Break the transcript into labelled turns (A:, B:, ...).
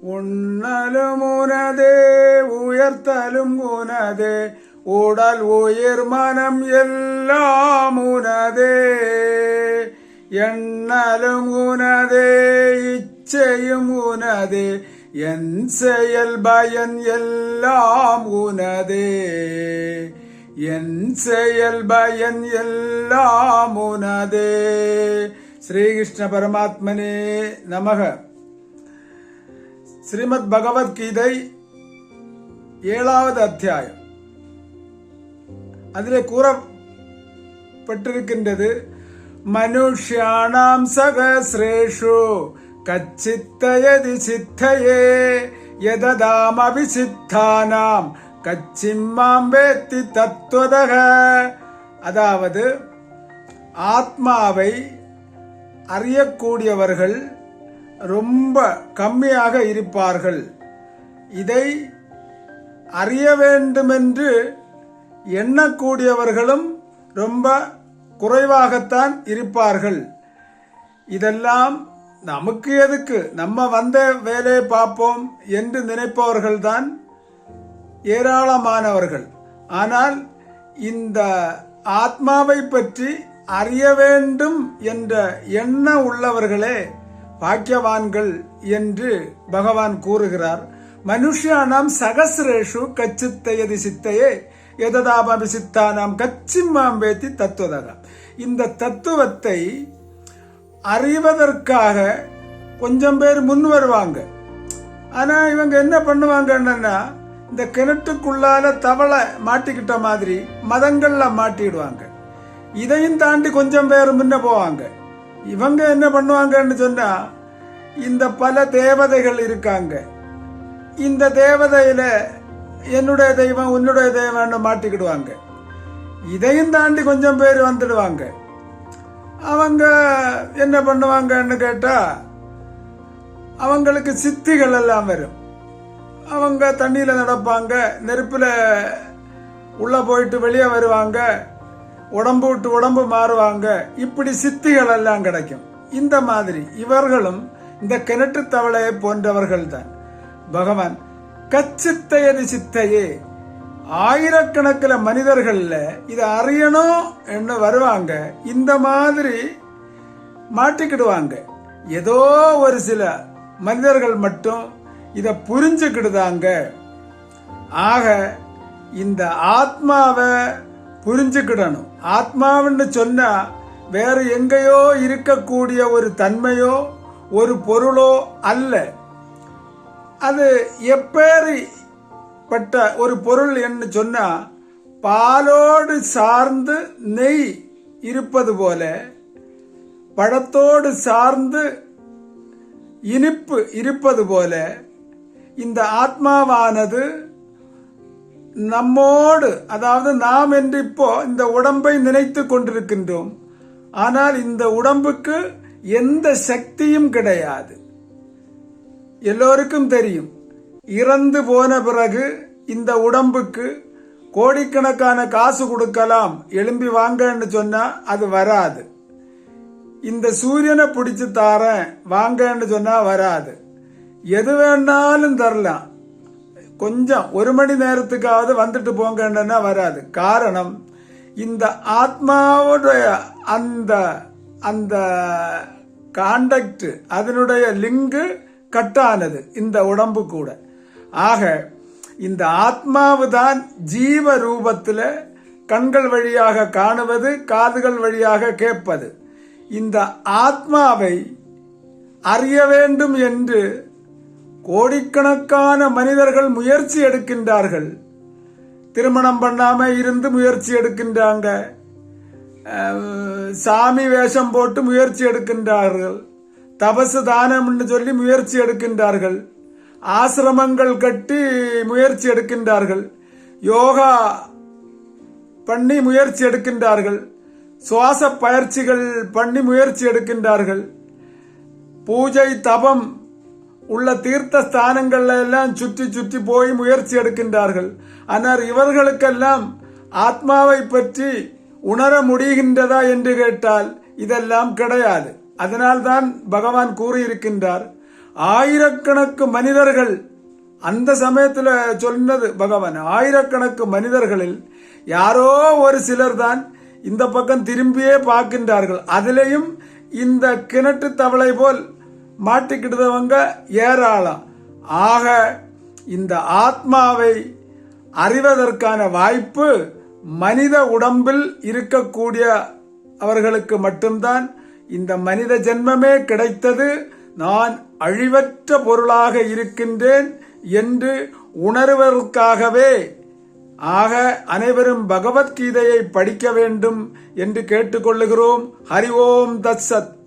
A: உண்ணலும் உனதே உயர்த்தலும் உனதே உடல் உயிர் மனம் எல்லாம் உனதே. எண்ணலும் உனதே இச்சையும் உனதே என் செயல் பயன் எல்லாம் உனதே. என் செயல் பயன் எல்லாம் உனதே. ஸ்ரீகிருஷ்ண பரமாத்மனே நமக. ஸ்ரீமத் பகவத்கீதை 7வது அத்தியாயம். அதிலே கூறப்பட்டிருக்கின்றது, மனுஷ்யாணாம் சகஸ்ரேஷு கச்சித்தயதி சித்தயே யததாம் அபிசித்தானாம் கச்சிம்மாம் வேத்தி தத்துவதக. அதாவது ஆத்மாவை அறியக்கூடியவர்கள் ரொம்ப கம்மியாக இருப்பார்கள். இதை அறிய வேண்டுமென்று எண்ணக்கூடியவர்களும் ரொம்ப குறைவாகத்தான் இருப்பார்கள். இதெல்லாம் நமக்கு எதுக்கு, நம்ம வந்த வேலையை பார்ப்போம் என்று நினைப்பவர்கள்தான் ஏராளமானவர்கள். ஆனால் இந்த ஆத்மாவை பற்றி அறிய வேண்டும் என்ற எண்ணம் உள்ளவர்களே பாக்கியவான்கள் என்று பகவான் கூறுகிறார். மனுஷ்யானாம் சகஸ்ரேஷு கச்சித்தயதி சித்தையே எததாமபி சித்தானாம் கச்சிம்மாம் வேத்தி தத்துவதக. இந்த தத்துவத்தை அறிவதற்காக கொஞ்சம் பேர் முன் வருவாங்க. ஆனா இவங்க என்ன பண்ணுவாங்கன்னா, இந்த கிணற்றுக்குள்ளால தவளை மாட்டிக்கிட்ட மாதிரி மதங்கள்ல மாட்டிடுவாங்க. இதையும் தாண்டி கொஞ்சம் பேர் முன்ன போவாங்க. இவங்க என்ன பண்ணுவாங்கன்னு சொன்னா, இந்த பல தேவதைகள் இருக்காங்க, இந்த தேவதையில என்னுடைய தெய்வம் உன்னுடைய தெய்வம்னு மாட்டிக்கிடுவாங்க. இதையும் தாண்டி கொஞ்சம் பேர் வந்துடுவாங்க. அவங்க என்ன பண்ணுவாங்கன்னு கேட்டா, அவங்களுக்கு சித்திகள் எல்லாம் வரும். அவங்க தண்ணியில நடப்பாங்க, நெருப்புல உள்ள போயிட்டு வெளியே வருவாங்க, உடம்பு விட்டு உடம்பு மாறுவாங்க. இப்படி சித்திகள் எல்லாம் கிடைக்கும். இந்த மாதிரி இவர்களும் இந்த கிணற்று தவளையை போன்றவர்கள் தான். பகவான் கச்சித்தையதி சித்தையே, ஆயிரக்கணக்கில் மனிதர்கள்ல இதை அறியணும் என்று வருவாங்க. இந்த மாதிரி மாட்டிக்கிடுவாங்க. ஏதோ ஒரு சில மனிதர்கள் மட்டும் இதை புரிஞ்சுக்கிடுதாங்க. ஆக இந்த ஆத்மாவை புரிஞ்சுக்கிடணும். ஆத்மாவுன்னு சொன்னா வேற எங்கேயோ இருக்கக்கூடிய ஒரு தன்மையோ ஒரு பொருளோ அல்ல. அது எப்பேற்பட்ட ஒரு பொருள் என்று சொன்னா, பாலோடு சார்ந்து நெய் இருப்பது போல, பழத்தோடு சார்ந்து இனிப்பு இருப்பது போல, இந்த ஆத்மாவானது நம்மோடு, அதாவது நாம் என்று இப்போ இந்த உடம்பை நினைத்து கொண்டிருக்கின்றோம். ஆனால் இந்த உடம்புக்கு எந்த சக்தியும் கிடையாது. எல்லோருக்கும் தெரியும், இறந்து போன பிறகு இந்த உடம்புக்கு கோடிக்கணக்கான காசு கொடுக்கலாம், எழும்பி வாங்கன்னு சொன்னா அது வராது. இந்த சூரியனை பிடிச்சு தாரேன் வாங்கன்னு சொன்னா வராது. எது வேணாலும் தரலாம், கொஞ்சம் 1 மணி நேரத்துக்காவது வந்துட்டு போங்கன்னா வராது. காரணம், இந்த ஆத்மாவுடைய அந்த அந்த கான்டாக்ட், அதனுடைய லிங்கு கட்டானது இந்த உடம்பு கூட. ஆக இந்த ஆத்மாவுதான் ஜீவ ரூபத்தில் கண்கள் வழியாக காணுவது, காதுகள் வழியாக கேட்பது. இந்த ஆத்மாவை அறிய வேண்டும் என்று கோடிக்கணக்கான மனிதர்கள் முயற்சி எடுக்கின்றார்கள். திருமணம் பண்ணாம இருந்து முயற்சி எடுக்கின்றாங்க, சாமி வேஷம் போட்டு முயற்சி எடுக்கின்றார்கள், தபசு தானம்னு சொல்லி முயற்சி எடுக்கின்றார்கள், ஆசிரமங்கள் கட்டி முயற்சி எடுக்கின்றார்கள், யோகா பண்ணி முயற்சி எடுக்கின்றார்கள், சுவாச பயிற்சிகள் பண்ணி முயற்சி எடுக்கின்றார்கள், பூஜை தபம் உள்ள தீர்த்த ஸ்தானங்கள்ல எல்லாம் சுற்றி சுற்றி போய் முயற்சி எடுக்கின்றார்கள். ஆனால் இவர்களுக்கெல்லாம் ஆத்மாவை பற்றி உணர முடிகின்றதா என்று கேட்டால் இதெல்லாம் கிடையாது. அதனால்தான் பகவான் கூறியிருக்கின்றார், ஆயிரக்கணக்கு மனிதர்கள் அந்த சமயத்துல சொன்னது பகவான். ஆயிரக்கணக்கு மனிதர்களில் யாரோ ஒரு சிலர் தான் இந்த பக்கம் திரும்பியே பார்க்கின்றார்கள். அதிலையும் இந்த கிணற்று தவளை போல் மாட்டிக்கிட்டவங்க ஏராளம். ஆக இந்த ஆத்மாவை அறிவதற்கான வாய்ப்பு மனித உடம்பில் இருக்கக்கூடிய அவர்களுக்கு மட்டும்தான். இந்த மனித ஜென்மமே கிடைத்தது நான் அழிவற்ற பொருளாக இருக்கின்றேன் என்று உணர்வதற்காகவே. ஆக அனைவரும் பகவத்கீதையை படிக்க வேண்டும் என்று கேட்டுக்கொள்ளுகிறோம். ஹரி ஓம் தத்சத்.